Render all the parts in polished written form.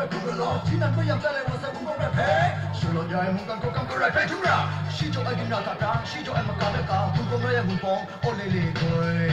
phải cùng gần lo chỉ nằm với dòng tay lại một sao cũng không đẹp thế sự lo dài muốn càng cố gắng cứ lại phải chúng ra si cho ai cũng nào thật ra si cho ai mà cả đất cả cùng cùng lại muốn phong ô lê lê cười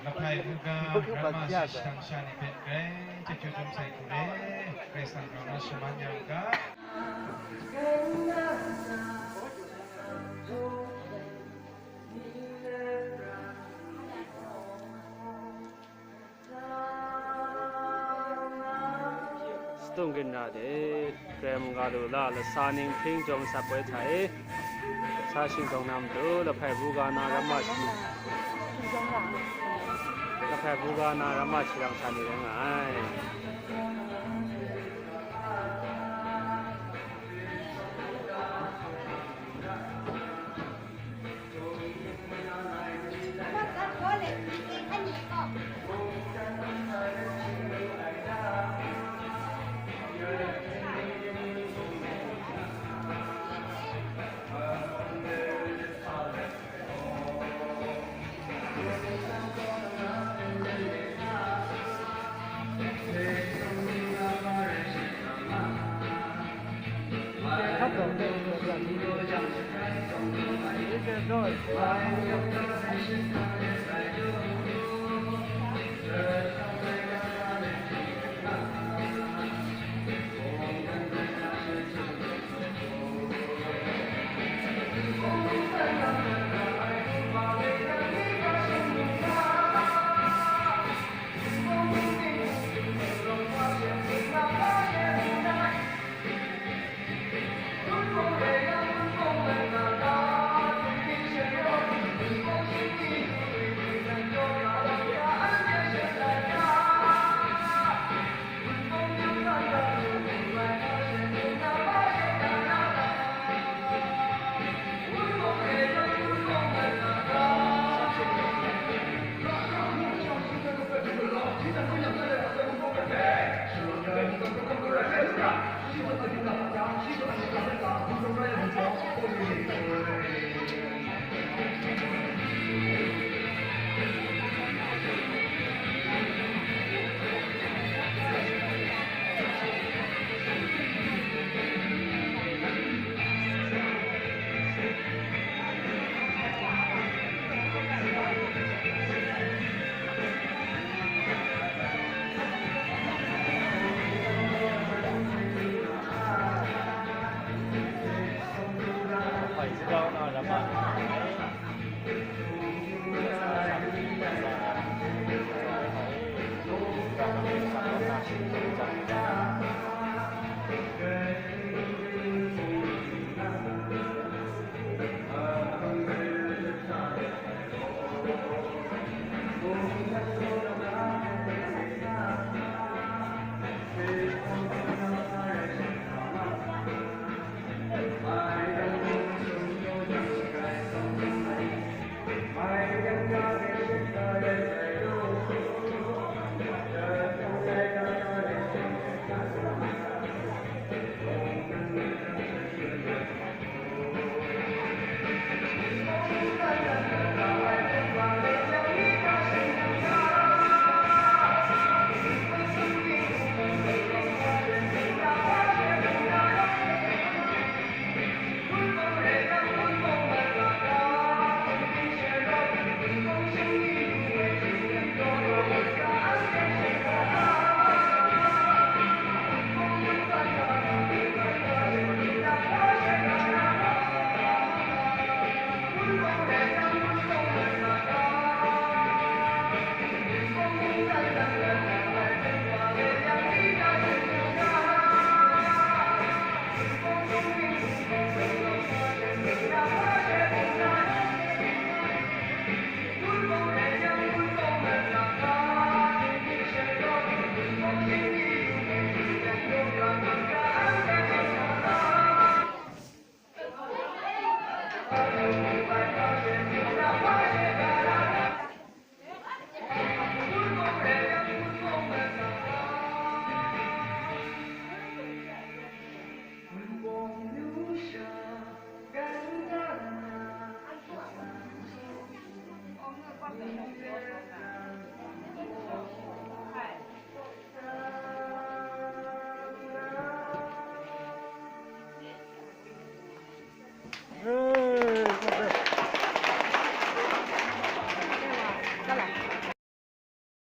Lapai juga Rama Sistang Shani Petre, Cucum Saikure, Kristan Rama Semanyangka. Stungina de Krem Galula, the Saning Ping Jong Sapway Thai, Sashing Dong Nam Do, the Pabugana Ramashi. The Pabugana Ramashi Lang Sani. ရှိတော့အကိနာ